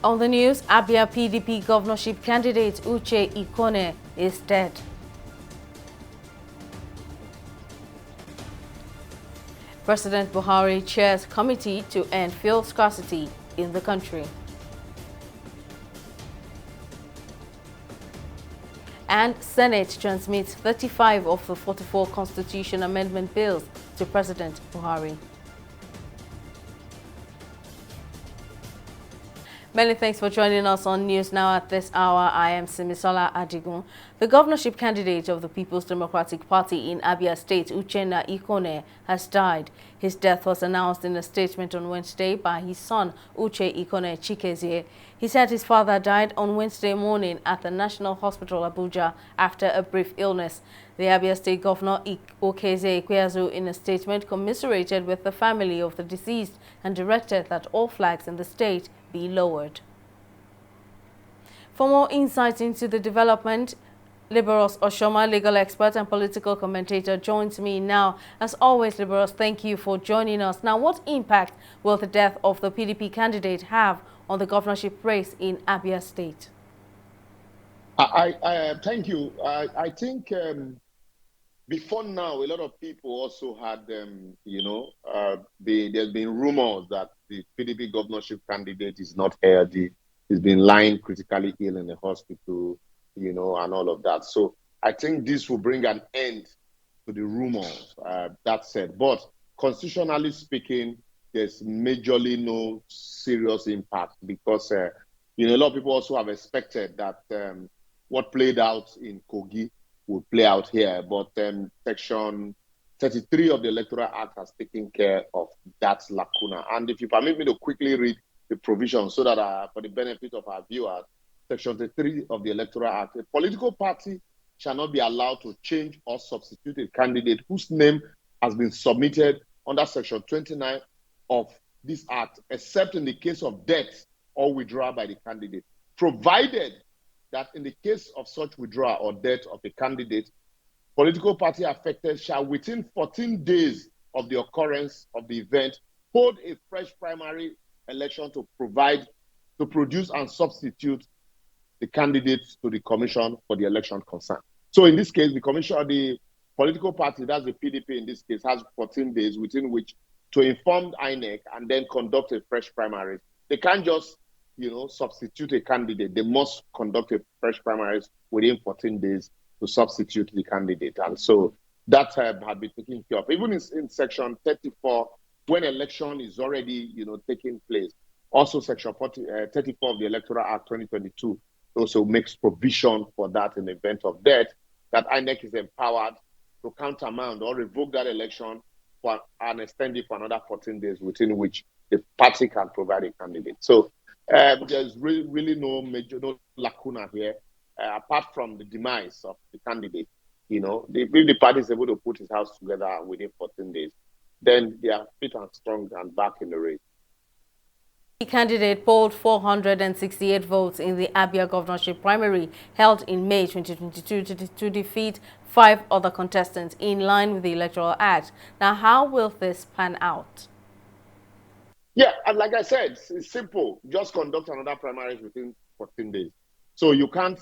On the news, Abia PDP governorship candidate Uche Ikone is dead. President Buhari chairs committee to end fuel scarcity in the country. And Senate transmits 35 of the 44 Constitution Amendment bills to President Buhari. Many thanks for joining us on News Now at this hour. I am Simisola Adigun. The governorship candidate of the People's Democratic Party in Abia State, Uchenna Ikone, has died. His death was announced in a statement on Wednesday by his son, Uche Ikone Chikezie. He said his father died on Wednesday morning at the National Hospital, Abuja, after a brief illness. The Abia State Governor Okeze Ikweazu, in a statement, commiserated with the family of the deceased and directed that all flags in the state be lowered. For more insights into the development, Liberos Oshoma, legal expert and political commentator, joins me now. As always, Liberos, thank you for joining us. Now, what impact will the death of the PDP candidate have on the governorship race in Abia State? I thank you. I think before now, a lot of people also had, there's been rumors that the PDP governorship candidate is not healthy. He's been lying critically ill in the hospital, and all of that. So I think this will bring an end to the rumors, that said. But constitutionally speaking, there's majorly no serious impact because, a lot of people also have expected that what played out in Kogi will play out here, but Section 33 of the Electoral Act has taken care of that lacuna. And if you permit me to quickly read the provision so that for the benefit of our viewers, Section 33 of the Electoral Act, a political party shall not be allowed to change or substitute a candidate whose name has been submitted under Section 29 of this Act, except in the case of death or withdrawal by the candidate, provided that in the case of such withdrawal or death of a candidate, political party affected shall within 14 days of the occurrence of the event hold a fresh primary election to produce and substitute the candidates to the commission for the election concerned. So in this case, the political party, that's the PDP in this case, has 14 days within which to inform INEC and then conduct a fresh primary. They can't just substitute a candidate. They must conduct a fresh primaries within 14 days to substitute the candidate. And so that had been taken care of. Even in Section 34, when election is already, taking place, also Section 34 of the Electoral Act 2022 also makes provision for that in the event of death, that INEC is empowered to countermand or revoke that election and extend it for another 14 days within which the party can provide a candidate. So there's really no lacuna here, apart from the demise of the candidate. If the party is able to put his house together within 14 days, then they are fit and strong and back in the race. The candidate polled 468 votes in the Abia governorship primary held in May 2022 to defeat 5 other contestants in line with the Electoral Act. Now, how will this pan out? Yeah, and like I said, it's simple. Just conduct another primaries within 14 days. So you can't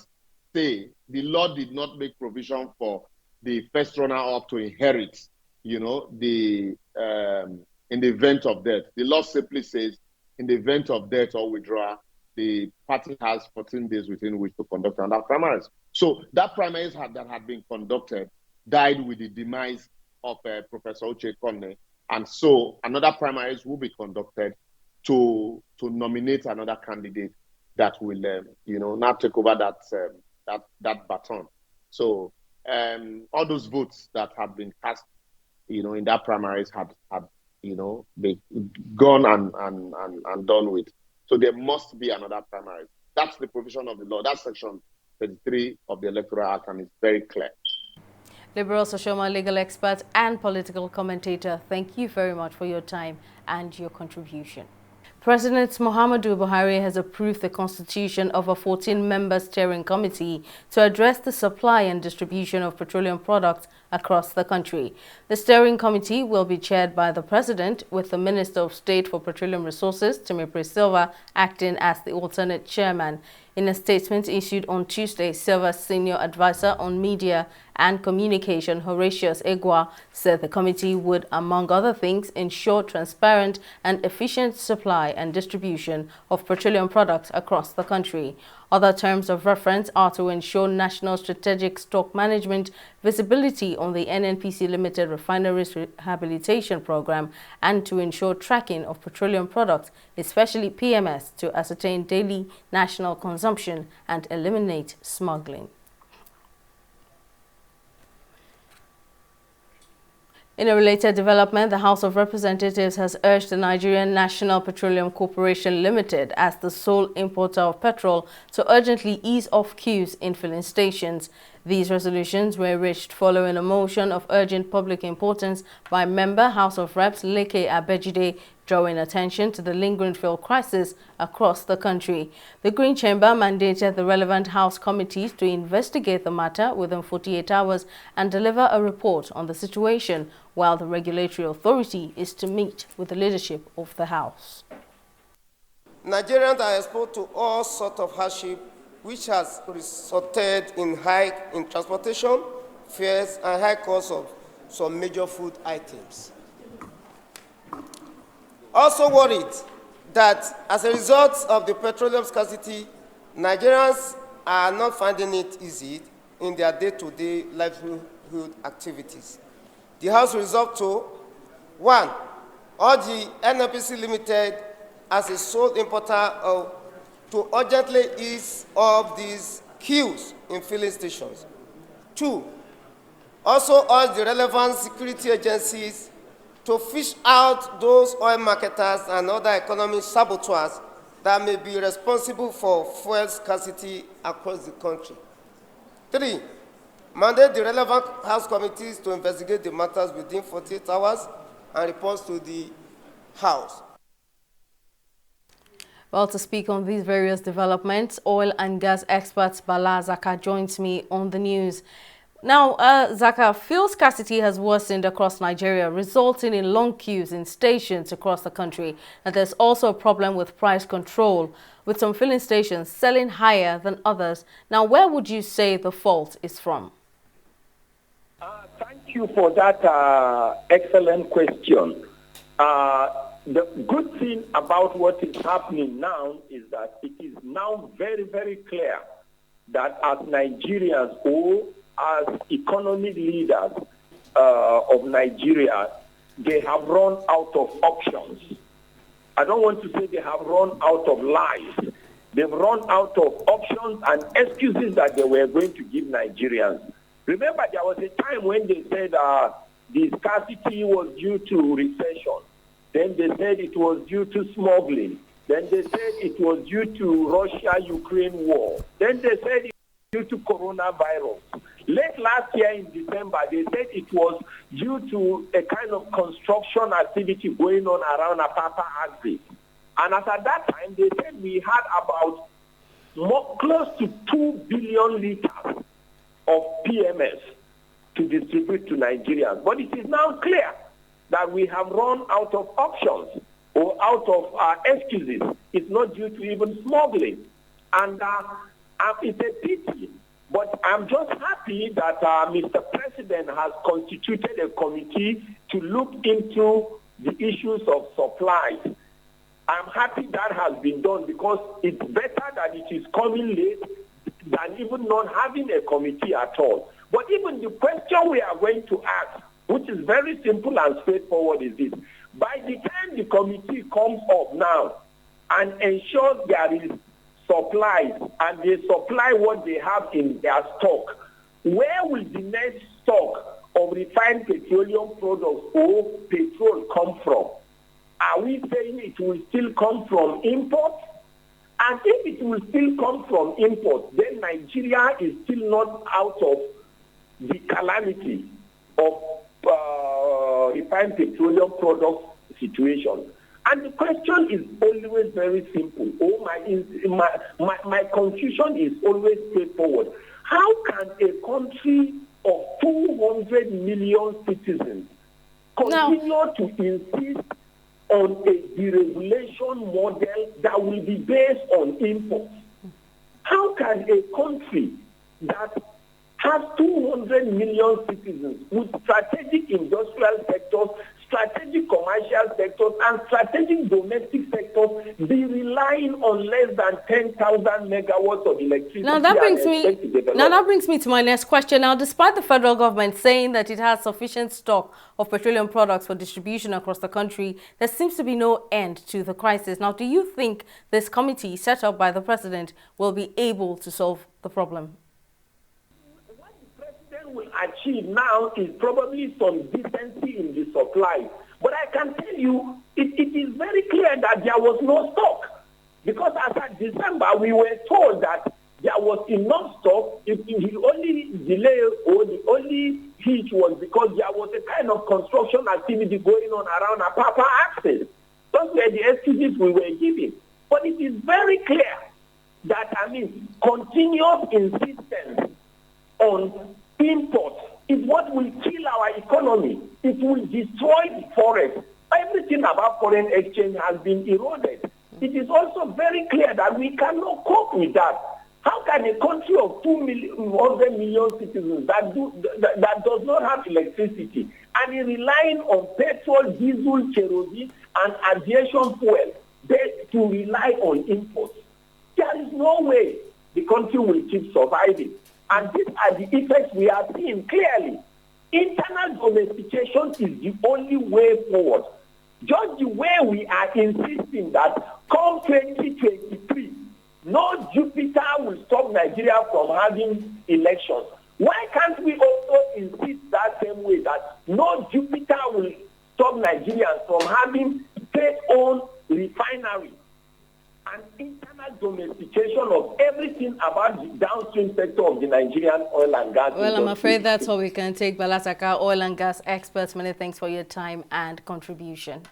say the law did not make provision for the first runner-up to inherit, in the event of death. The law simply says in the event of death or withdrawal, the party has 14 days within which to conduct another primaries. So that primaries that had been conducted died with the demise of Professor Uche Ikone. And so another primaries will be conducted to nominate another candidate that will, now take over that baton. So all those votes that have been cast, in that primaries had been gone and done with. So there must be another primaries. That's the provision of the law. That's Section 33 of the Electoral Act, and it's very clear. Liberos Oshoma, legal expert and political commentator, thank you very much for your time and your contribution. President Muhammadu Buhari has approved the constitution of a 14-member steering committee to address the supply and distribution of petroleum products across the country. The steering committee will be chaired by the President, with the Minister of State for Petroleum Resources, Timothy Silva, acting as the alternate chairman. In a statement issued on Tuesday, Silva's senior advisor on media and communication, Horatius Egwa, said the committee would, among other things, ensure transparent and efficient supply and distribution of petroleum products across the country. Other terms of reference are to ensure national strategic stock management, visibility on the NNPC Limited Refineries Rehabilitation Program, and to ensure tracking of petroleum products, especially PMS, to ascertain daily national consumption and eliminate smuggling. In a related development, the House of Representatives has urged the Nigerian National Petroleum Corporation Limited, as the sole importer of petrol, to urgently ease off queues in filling stations. These resolutions were reached following a motion of urgent public importance by member House of Reps Leke Abejide, drawing attention to the lingering fuel crisis across the country. The Green Chamber mandated the relevant House committees to investigate the matter within 48 hours and deliver a report on the situation, while the regulatory authority is to meet with the leadership of the House. Nigerians are exposed to all sorts of hardship, which has resulted in hike in transportation, fares, and high costs of some major food items. Also worried that as a result of the petroleum scarcity, Nigerians are not finding it easy in their day-to-day livelihood activities. The House resolved to, 1, urge the NNPC Limited as a sole importer to urgently ease off these queues in filling stations. 2, also urge the relevant security agencies to fish out those oil marketers and other economic saboteurs that may be responsible for fuel scarcity across the country. 3, mandate the relevant House committees to investigate the matters within 48 hours and report to the House. Well, to speak on these various developments, oil and gas expert Bala Zaka joins me on the news. Now, Zaka, fuel scarcity has worsened across Nigeria, resulting in long queues in stations across the country. And there's also a problem with price control, with some filling stations selling higher than others. Now, where would you say the fault is from? Thank you for that excellent question. The good thing about what is happening now is that it is now very, very clear that as Nigerians or as economic leaders of Nigeria, they have run out of options. I don't want to say they have run out of lies. They've run out of options and excuses that they were going to give Nigerians. Remember, there was a time when they said the scarcity was due to recession. Then they said it was due to smuggling. Then they said it was due to Russia-Ukraine war. Then they said it was due to coronavirus. Late last year in December, they said it was due to a kind of construction activity going on around Apapa Axis. And as at that time, they said we had about close to 2 billion liters of PMS to distribute to Nigerians. But it is now clear that we have run out of options or out of excuses. It's not due to even smuggling. And it's a pity. But I'm just happy that Mr. President has constituted a committee to look into the issues of supplies. I'm happy that has been done because it's better that it is coming late than even not having a committee at all. But even the question we are going to ask, which is very simple and straightforward, is this. By the time the committee comes up now and ensures there is supplies and they supply what they have in their stock, where will the next stock of refined petroleum products or petrol come from? Are we saying it will still come from imports? And if it will still come from imports, then Nigeria is still not out of the calamity of refined petroleum product situation. And the question is always very simple. My confusion is always straightforward. How can a country of 200 million citizens continue to insist on a deregulation model that will be based on imports? How can a country that has 200 million citizens with strategic industrial sectors, strategic commercial sectors, and strategic domestic sectors be relying on less than 10,000 megawatts of electricity? Now that brings me to my next question. Now, despite the federal government saying that it has sufficient stock of petroleum products for distribution across the country, there seems to be no end to the crisis. Now, do you think this committee set up by the president will be able to solve the problem? Will achieve now is probably some decency in the supply. But I can tell you, it is very clear that there was no stock. Because as of December, we were told that there was enough stock. If the only delay or the only hitch was because there was a kind of construction activity going on around Apapa axis. Those were the excuses we were giving. But it is very clear that, continuous insistence on imports is what will kill our economy. It will destroy the forest. Everything about foreign exchange has been eroded. It is also very clear that we cannot cope with that. How can a country of 200 million citizens that does not have electricity and is relying on petrol, diesel, kerosene, and aviation fuel to rely on imports? There is no way the country will keep surviving. And these are the effects we are seeing clearly. Internal domestication is the only way forward. Just the way we are insisting that come 2023, no Jupiter will stop Nigeria from having elections. Why can't we also insist that same way that no Jupiter will stop Nigerians from having state-owned refineries? And internal domestication of everything about the downstream sector of the Nigerian oil and gas industry. Well, I'm afraid that's all we can take. Balasaka, oil and gas experts, many thanks for your time and contribution.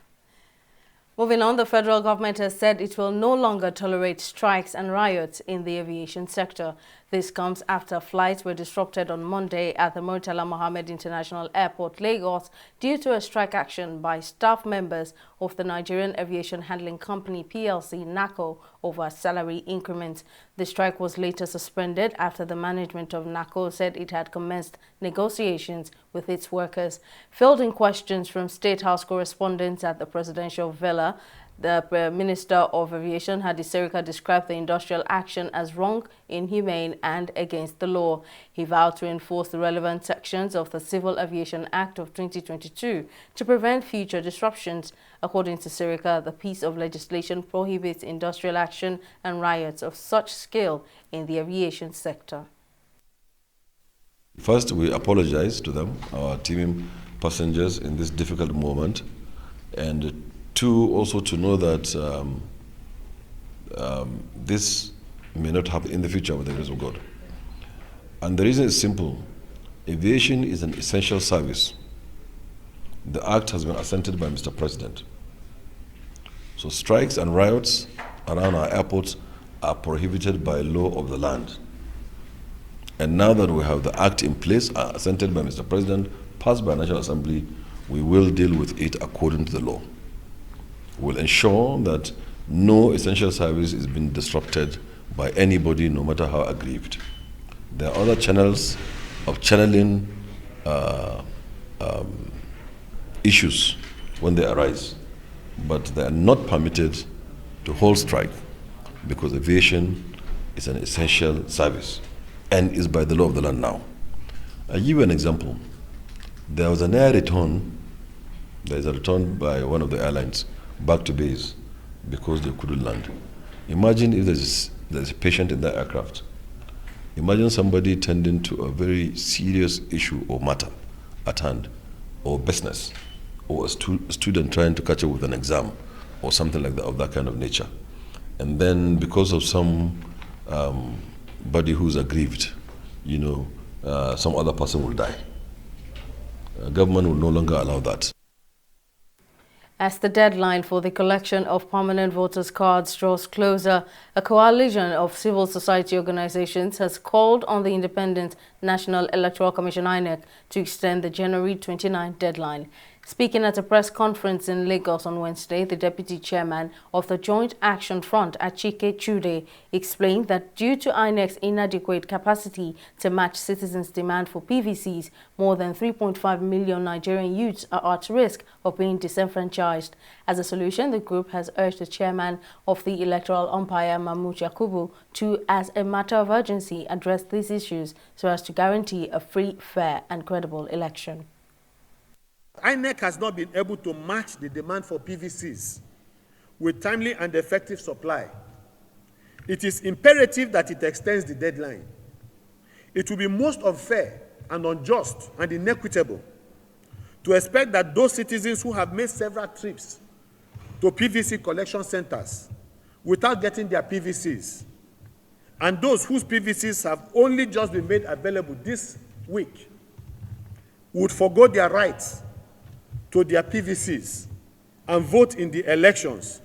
Moving on, the federal government has said it will no longer tolerate strikes and riots in the aviation sector. This comes after flights were disrupted on Monday at the Murtala Mohammed International Airport, Lagos, due to a strike action by staff members of the Nigerian Aviation Handling Company PLC NACO over salary increments. The strike was later suspended after the management of NACO said it had commenced negotiations with its workers. Fielding questions from State House correspondents at the presidential villa, the Minister of Aviation, Hadi Serika, described the industrial action as wrong, inhumane and against the law. He vowed to enforce the relevant sections of the Civil Aviation Act of 2022 to prevent future disruptions. According to Serika, the piece of legislation prohibits industrial action and riots of such scale in the aviation sector. First, we apologize to them, our team passengers, in this difficult moment, and two, also to know that this may not happen in the future with the grace of God. And the reason is simple. Aviation is an essential service. The act has been assented by Mr. President. So strikes and riots around our airports are prohibited by law of the land. And now that we have the act in place, assented by Mr. President, passed by National Assembly, we will deal with it according to the law. Will ensure that no essential service is being disrupted by anybody, no matter how aggrieved. There are other channels of channeling issues when they arise, but they are not permitted to hold strike because aviation is an essential service and is by the law of the land now. I'll give you an example. There was an air return, there is a return by one of the airlines back to base because they couldn't land. Imagine if there's a patient in that aircraft. Imagine somebody tending to a very serious issue or matter at hand, or business, or a student trying to catch up with an exam, or something like that, of that kind of nature. And then because of some body who's aggrieved, some other person will die. Government will no longer allow that. As the deadline for the collection of permanent voters' cards draws closer, a coalition of civil society organizations has called on the Independent National Electoral Commission (INEC) to extend the January 29 deadline. Speaking at a press conference in Lagos on Wednesday, the deputy chairman of the Joint Action Front, Achike Chude, explained that due to INEC's inadequate capacity to match citizens' demand for PVCs, more than 3.5 million Nigerian youths are at risk of being disenfranchised. As a solution, the group has urged the chairman of the electoral umpire, Mahmood Yakubu, to, as a matter of urgency, address these issues so as to guarantee a free, fair and credible election. INEC has not been able to match the demand for PVCs with timely and effective supply. It is imperative that it extends the deadline. It will be most unfair and unjust and inequitable to expect that those citizens who have made several trips to PVC collection centers without getting their PVCs, and those whose PVCs have only just been made available this week, would forgo their rights to their PVCs and vote in the elections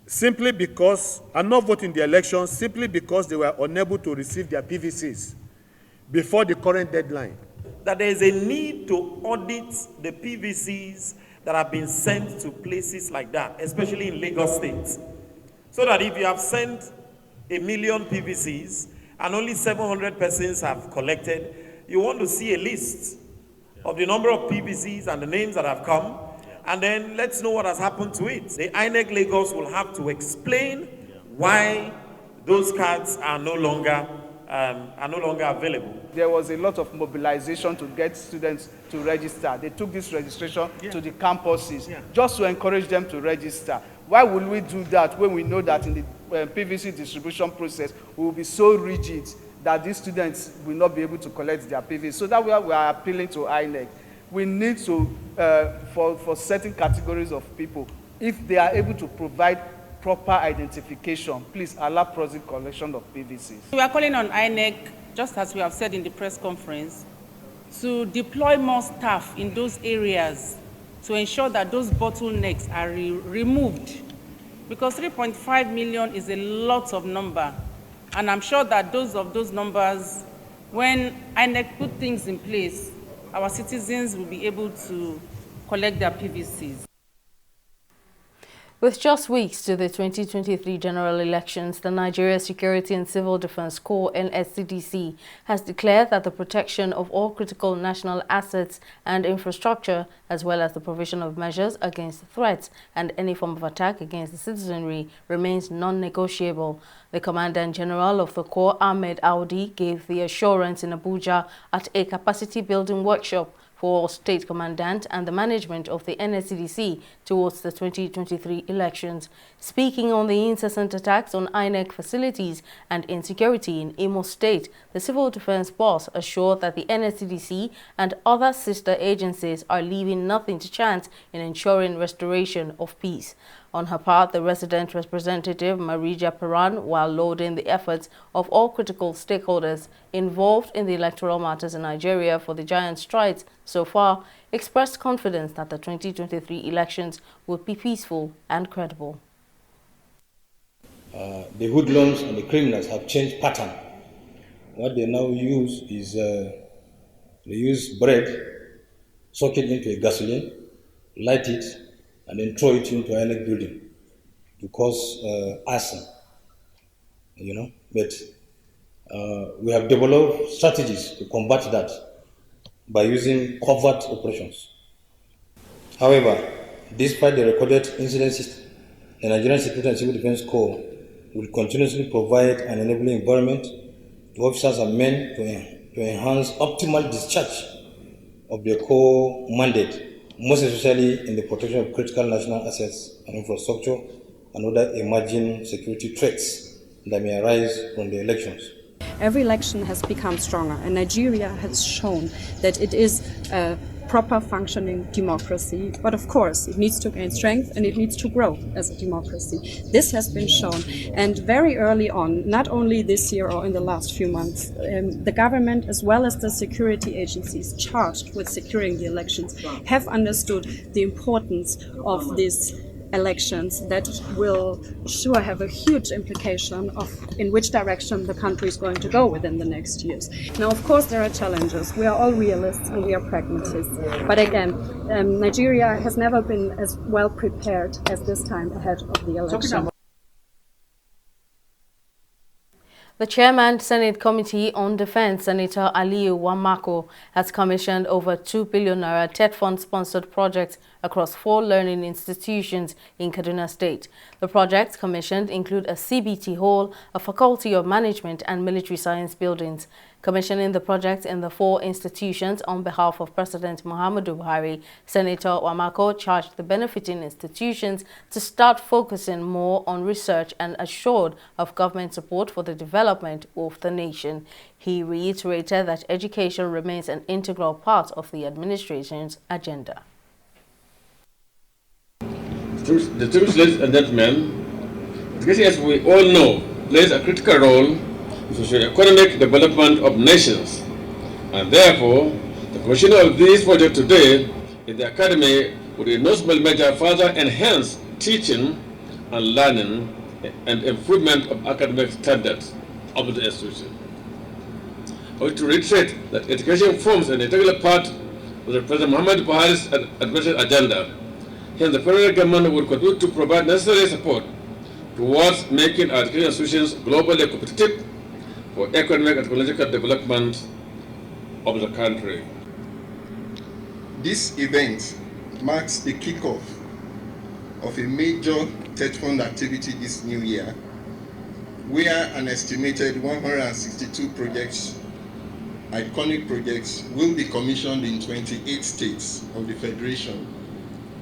simply because, and not vote in the elections simply because they were unable to receive their PVCs before the current deadline. That there is a need to audit the PVCs that have been sent to places like that, especially in Lagos State. So that if you have sent 1 million PVCs and only 700 persons have collected, you want to see a list of the number of PVCs and the names that have come, and then let's know what has happened to it. The INEC Lagos will have to explain why those cards are no longer available. There was a lot of mobilization to get students to register. They took this registration to the campuses just to encourage them to register. Why would we do that when we know that in the PVC distribution process we will be so rigid that these students will not be able to collect their PVC? So that we are appealing to INEC. We need to, for certain categories of people, if they are able to provide proper identification, please allow proxy collection of PVCs. We are calling on INEC, just as we have said in the press conference, to deploy more staff in those areas to ensure that those bottlenecks are removed. Because 3.5 million is a lot of number. And I'm sure that those numbers, when INEC put things in place, our citizens will be able to collect their PVCs. With just weeks to the 2023 general elections, the Nigeria Security and Civil Defense Corps (NSCDC) has declared that the protection of all critical national assets and infrastructure, as well as the provision of measures against threats and any form of attack against the citizenry, remains non-negotiable. The Commandant-General of the Corps, Ahmed Audi, gave the assurance in Abuja at a capacity-building workshop for State Commandant and the management of the NSCDC towards the 2023 elections. Speaking on the incessant attacks on INEC facilities and insecurity in Imo State, the Civil Defense boss assured that the NSCDC and other sister agencies are leaving nothing to chance in ensuring restoration of peace. On her part, the resident representative, Marija Paran, while lauding the efforts of all critical stakeholders involved in the electoral matters in Nigeria for the giant strides so far, expressed confidence that the 2023 elections would be peaceful and credible. The hoodlums and the criminals have changed pattern. What they now use is they use bread, soak it into a gasoline, light it, and then throw it into an INEC building to cause arson, But we have developed strategies to combat that by using covert operations. However, despite the recorded incidences, the Nigerian Security and Civil Defense Corps will continuously provide an enabling environment to officers and men to enhance optimal discharge of their core mandate, most especially in the protection of critical national assets and infrastructure and other emerging security threats that may arise from the elections. Every election has become stronger, and Nigeria has shown that it is a proper functioning democracy. But of course, it needs to gain strength and it needs to grow as a democracy. This has been shown, and very early on, not only this year or in the last few months, the government as well as the security agencies charged with securing the elections have understood the importance of these elections that will sure have a huge implication of in which direction the country is going to go within the next years. Now, of course, there are challenges. We are all realists and we are pragmatists. But again, Nigeria has never been as well prepared as this time ahead of the election. The Chairman, Senate Committee on Defense, Senator Aliyu Wamako, has commissioned over 2 billion naira TED Fund-sponsored projects across 4 learning institutions in Kaduna State. The projects commissioned include a CBT hall, a Faculty of Management and Military Science buildings. Commissioning the projects in the 4 institutions on behalf of President Muhammadu Buhari, Senator Wamako charged the benefiting institutions to start focusing more on research and assured of government support for the development of the nation. He reiterated that education remains an integral part of the administration's agenda. The distinguished ladies and gentlemen, education, as we all know, plays a critical role in socio-economic development of nations, and therefore, the commissioning of this project today in the Academy would in no small measure further enhance teaching and learning and improvement of academic standards of the institution. I want to reiterate that education forms an integral part of the President Muhammadu Buhari's administration agenda. Hence, the federal government will continue to provide necessary support towards making our education institutions globally competitive for economic and technological development of the country. This event marks the kickoff of a major TED Fund activity this new year, where an estimated 162 projects, iconic projects, will be commissioned in 28 states of the Federation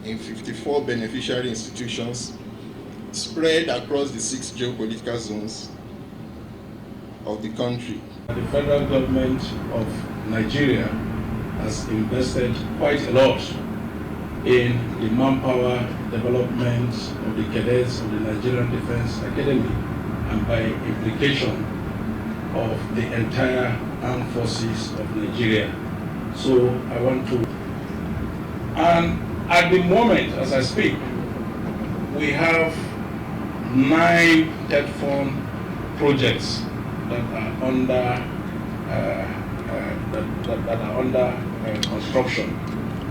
in 54 beneficiary institutions spread across the 6 geopolitical zones of the country. The federal government of Nigeria has invested quite a lot in the manpower development of the cadets of the Nigerian Defense Academy, and by implication of the entire armed forces of Nigeria. So I want to, and at the moment as I speak, we have 9 TED Fund projects that are under construction,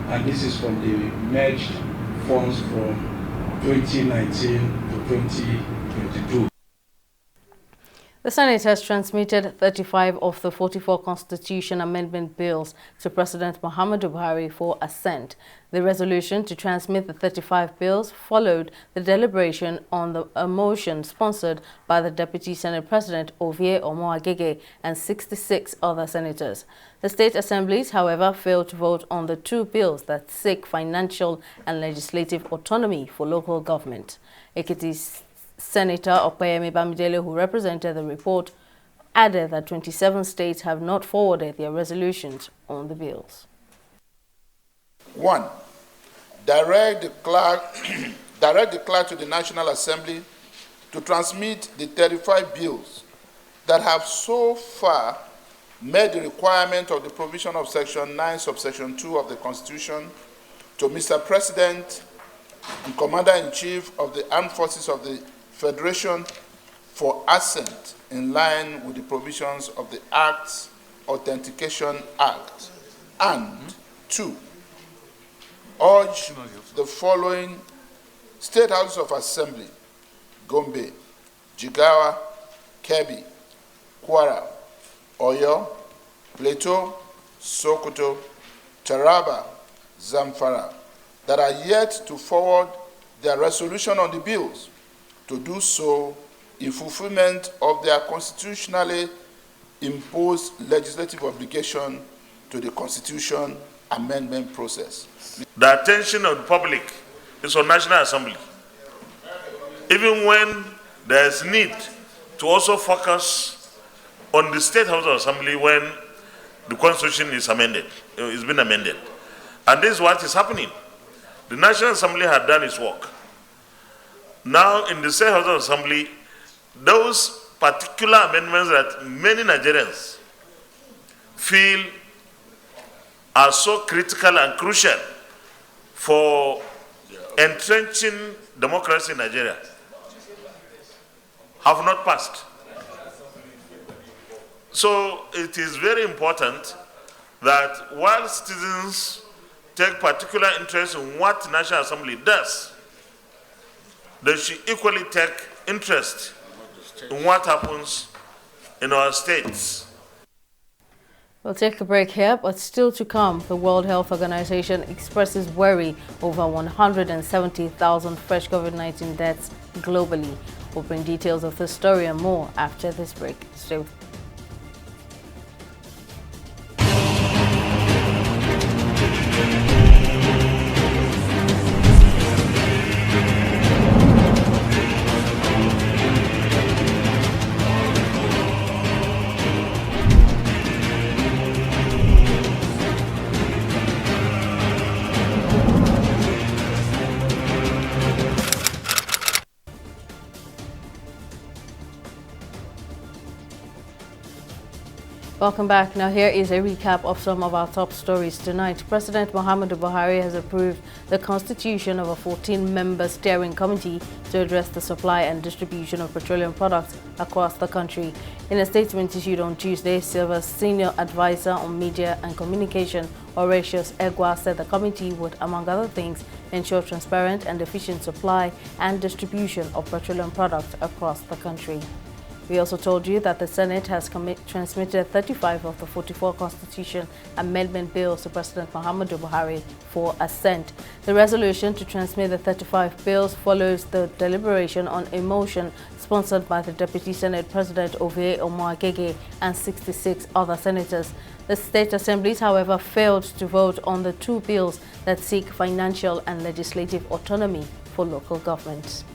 and this is from the merged funds from 2019 to 2022. The Senate has transmitted 35 of the 44 Constitution Amendment bills to President Muhammadu Buhari for assent. The resolution to transmit the 35 bills followed the deliberation on a motion sponsored by the Deputy Senate President Ovie Omoagege and 66 other senators. The state assemblies, however, failed to vote on the 2 bills that seek financial and legislative autonomy for local government. Ekiti's Senator Opeyemi Bamidele, who represented the report, added that 27 states have not forwarded their resolutions on the bills. 1. Direct the clerk to the National Assembly to transmit the 35 bills that have so far met the requirement of the provision of Section 9, subsection 2 of the Constitution to Mr. President and Commander-in-Chief of the Armed Forces of the Federation for assent in line with the provisions of the Act's Authentication Act. And 2, urge the following State Houses of Assembly: Gombe, Jigawa, Kebbi, Kwara, Oyo, Plateau, Sokoto, Taraba, Zamfara, that are yet to forward their resolution on the bills, to do so in fulfillment of their constitutionally imposed legislative obligation to the Constitution amendment process. The attention of the public is on National Assembly, even when there is need to also focus on the State House of Assembly when the Constitution is amended, it's been amended. And this is what is happening. The National Assembly had done its work. Now, in the State House of Assembly, those particular amendments that many Nigerians feel are so critical and crucial for entrenching democracy in Nigeria have not passed. So it is very important that while citizens take particular interest in what the National Assembly does, they should equally take interest in what happens in our states. We'll take a break here, but still to come, the World Health Organization expresses worry over 170,000 fresh COVID-19 deaths globally. We'll bring details of this story and more after this break. Stay with us. Welcome back. Now here is a recap of some of our top stories tonight. President Muhammadu Buhari has approved the constitution of a 14-member steering committee to address the supply and distribution of petroleum products across the country. In a statement issued on Tuesday, Silva's senior advisor on media and communication, Horatius Egwa, said the committee would, among other things, ensure transparent and efficient supply and distribution of petroleum products across the country. We also told you that the Senate has transmitted 35 of the 44 Constitution Amendment bills to President Muhammadu Buhari for assent. The resolution to transmit the 35 bills follows the deliberation on a motion sponsored by the Deputy Senate President Ovie Omoagege and 66 other senators. The state assemblies, however, failed to vote on the two bills that seek financial and legislative autonomy for local governments.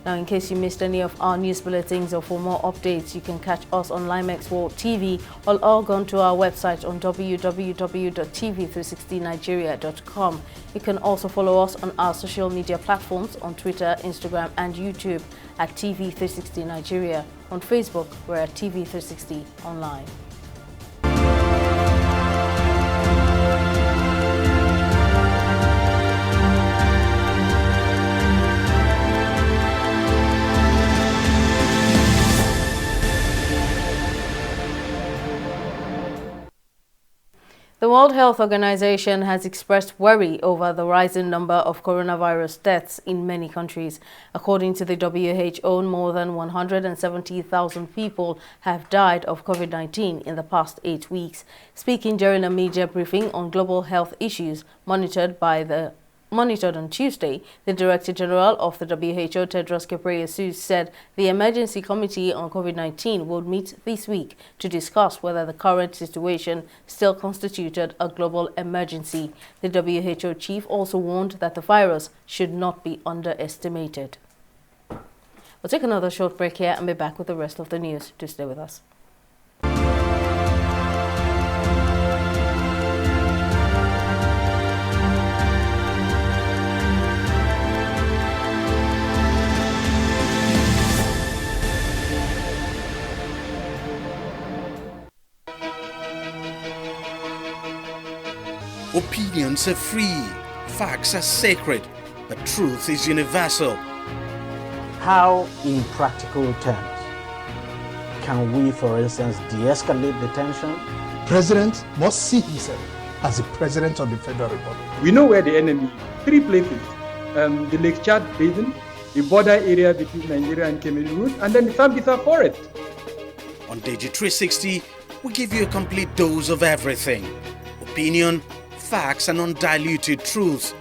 Now, in case you missed any of our news bulletins or for more updates, you can catch us on Limex World TV or log on to our website on www.tv360nigeria.com. You can also follow us on our social media platforms on Twitter, Instagram and YouTube at TV360 Nigeria. On Facebook, we're at TV360 Online. The World Health Organization has expressed worry over the rising number of coronavirus deaths in many countries. According to the WHO, more than 170,000 people have died of COVID-19 in the past 8 weeks. Speaking during a media briefing on global health issues monitored on Tuesday, the Director General of the WHO, Tedros Ghebreyesus, said the Emergency Committee on COVID-19 will meet this week to discuss whether the current situation still constituted a global emergency. The WHO chief also warned that the virus should not be underestimated. We'll take another short break here and be back with the rest of the news. Do stay with us. Opinions are free, facts are sacred, but truth is universal. How, in practical terms, can we, for instance, de-escalate the tension? President must see himself as the President of the Federal Republic. We know where the enemy is. 3 places. The Lake Chad Basin, the border area between Nigeria and Cameroon, and then the Sambisa Forest. On TV360, we give you a complete dose of everything. Opinion, facts and undiluted truth.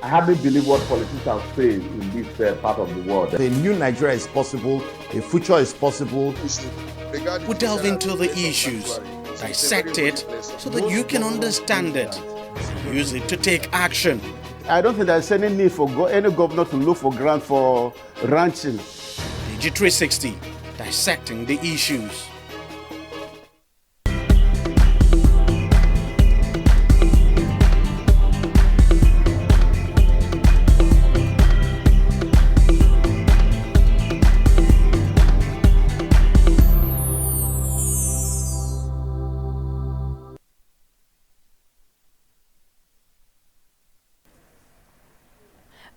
I hardly believe what politicians say in this part of the world. A new Nigeria is possible, a future is possible. We delve into the issues, dissect it so that you can understand it, use it to take action. I don't think there's any need for any governor to look for grant for ranching. TV360, dissecting the issues.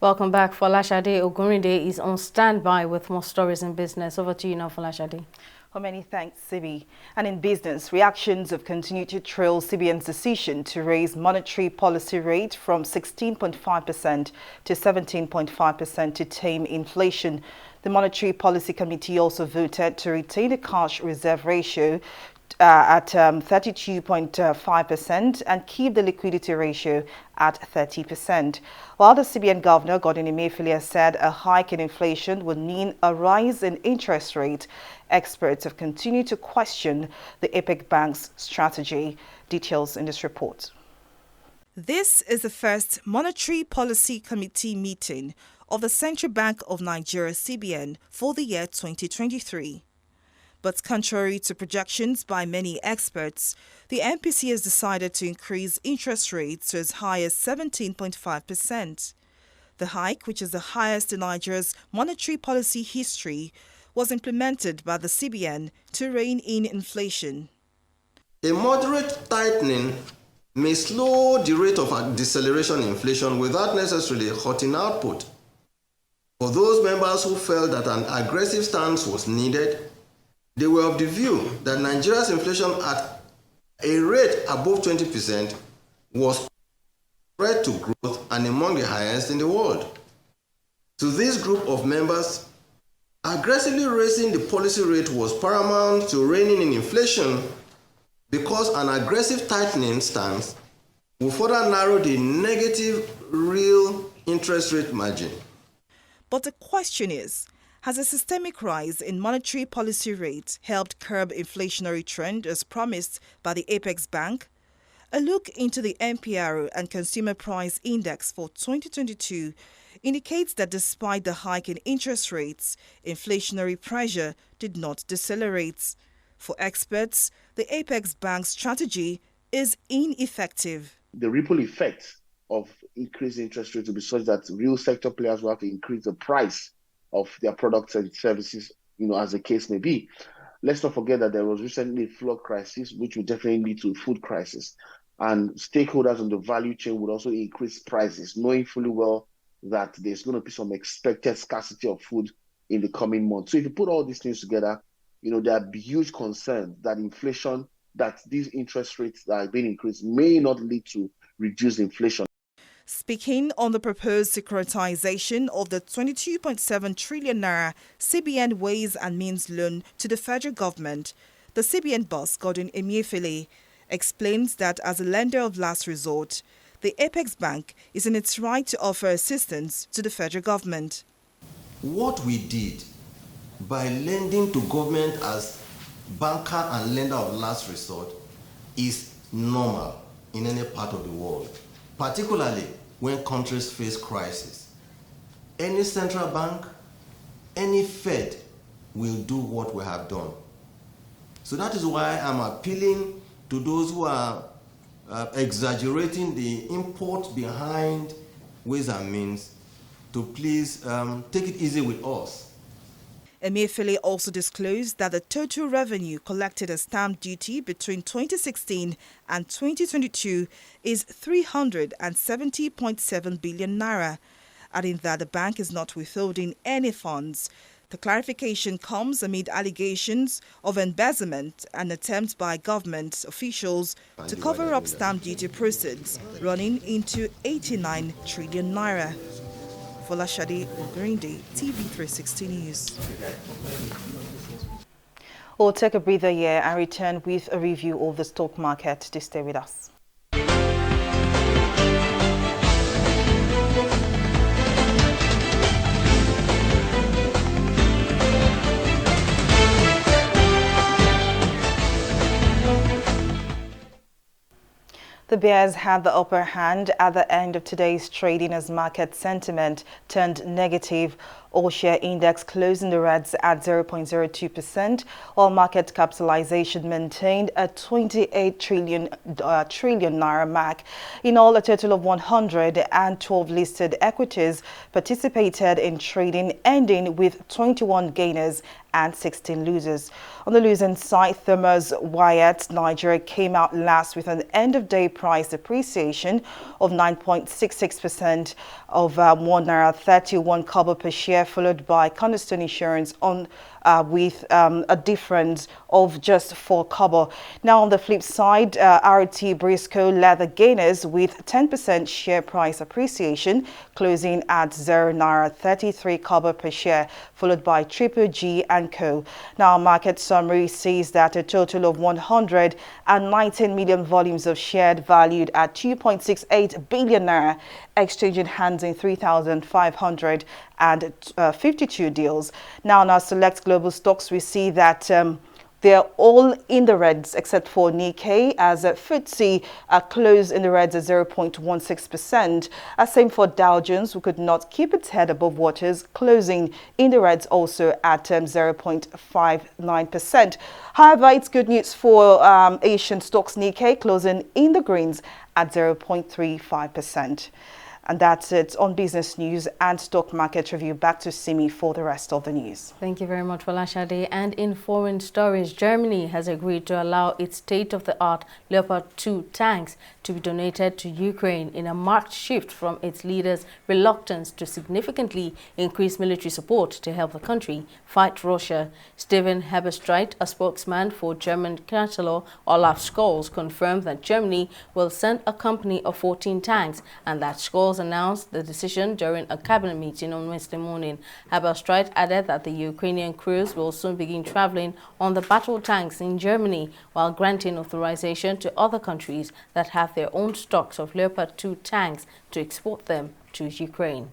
Welcome back. Folashade Ogurinde is on standby with more stories in business. Over to you now, Folashade. Well, many thanks, Sibi. And in business, reactions have continued to trail CBN's decision to raise monetary policy rate from 16.5% to 17.5% to tame inflation. The Monetary Policy Committee also voted to retain the cash reserve ratio at 32.5% and keep the liquidity ratio at 30%. While the CBN Governor, Godwin Emefiele, said a hike in inflation would mean a rise in interest rate, experts have continued to question the APEC Bank's strategy. Details in this report. This is the first Monetary Policy Committee meeting of the Central Bank of Nigeria, CBN, for the year 2023. But contrary to projections by many experts, the MPC has decided to increase interest rates to as high as 17.5%. The hike, which is the highest in Nigeria's monetary policy history, was implemented by the CBN to rein in inflation. A moderate tightening may slow the rate of deceleration in inflation without necessarily hurting output. For those members who felt that an aggressive stance was needed, they were of the view that Nigeria's inflation at a rate above 20% was spread to growth and among the highest in the world. To this group of members, aggressively raising the policy rate was paramount to reining in inflation because an aggressive tightening stance will further narrow the negative real interest rate margin. But the question is, has a systemic rise in monetary policy rate helped curb inflationary trend as promised by the Apex Bank? A look into the MPRO and Consumer Price Index for 2022 indicates that despite the hike in interest rates, inflationary pressure did not decelerate. For experts, the Apex Bank's strategy is ineffective. The ripple effect of increased interest rates will be such that real sector players will have to increase the price of their products and services, as the case may be. Let's not forget that there was recently a flood crisis, which will definitely lead to a food crisis. And stakeholders on the value chain would also increase prices, knowing fully well that there's going to be some expected scarcity of food in the coming months. So if you put all these things together, there are huge concerns that inflation, that these interest rates that are being increased may not lead to reduced inflation. Speaking on the proposed securitization of the 22.7 trillion naira CBN Ways and Means loan to the federal government, the CBN boss, Godwin Emefiele, explains that as a lender of last resort, the Apex Bank is in its right to offer assistance to the federal government. What we did by lending to government as banker and lender of last resort is normal in any part of the world, particularly when countries face crisis. Any central bank, any Fed will do what we have done. So that is why I'm appealing to those who are exaggerating the import behind Ways and Means to please take it easy with us. Emefiele also disclosed that the total revenue collected as stamp duty between 2016 and 2022 is 370.7 billion naira, adding that the bank is not withholding any funds. The clarification comes amid allegations of embezzlement and attempts by government officials to cover up stamp duty proceeds running into 89 trillion naira. Folashade Ogurinde, TV360 News. We'll take a breather here and return with a review of the stock market. To stay with us. The bears had the upper hand at the end of today's trading as market sentiment turned negative All-share index closed in the reds at 0.02%, while market capitalization maintained at 28 trillion naira mark. In all, a total of 112 listed equities participated in trading, ending with 21 gainers and 16 losers. On the losing side, Thermos Wyatt Nigeria came out last with an end-of-day price appreciation of 9.66% of 1 naira 31 kobo per share, followed by Cornerstone Insurance on with a difference of just 4 kobo. Now on the flip side, RT Briscoe led the gainers with 10% share price appreciation, closing at 0 naira 33 kobo per share, followed by Triple G and Co. Now market summary says that a total of 119 million volumes of shares valued at 2.68 billion naira exchanging hands in 3,552 deals. Now in our select global stocks, we see that they're all in the reds except for Nikkei, as FTSE closed in the reds at 0.16%. Same for Dow Jones, who could not keep its head above waters, closing in the reds also at 0.59%. However, it's good news for Asian stocks. Nikkei closing in the greens at 0.35%. And that's it on business news and stock market review. Back to Simi for the rest of the news. Thank you very much, Folashade. And in foreign stories, Germany has agreed to allow its state-of-the-art Leopard 2 tanks to be donated to Ukraine in a marked shift from its leaders' reluctance to significantly increase military support to help the country fight Russia. Steven Hebestreit, a spokesman for German Chancellor Olaf Scholz, confirmed that Germany will send a company of 14 tanks and that Scholz announced the decision during a cabinet meeting on Wednesday morning. Hebestreit added that the Ukrainian crews will soon begin traveling on the battle tanks in Germany, while granting authorization to other countries that have their own stocks of Leopard 2 tanks to export them to Ukraine.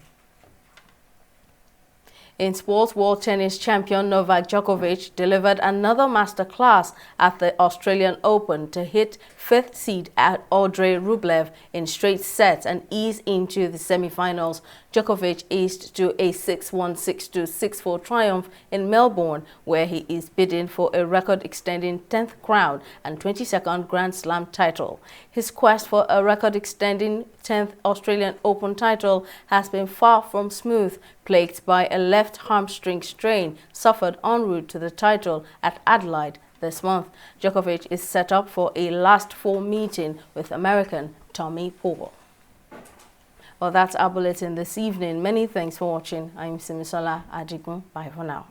In sports, world tennis champion Novak Djokovic delivered another masterclass at the Australian Open to hit 5th seed at Andrei Rublev in straight sets and ease into the semi-finals. Djokovic eased to a 6-1, 6-2, 6-4 triumph in Melbourne, where he is bidding for a record-extending 10th crown and 22nd Grand Slam title. His quest for a record-extending 10th Australian Open title has been far from smooth, plagued by a left hamstring strain suffered en route to the title at Adelaide this month. Djokovic is set up for a last 4 meeting with American Tommy Paul. Well, that's our bulletin this evening. Many thanks for watching. I'm Simisola Adigun. Bye for now.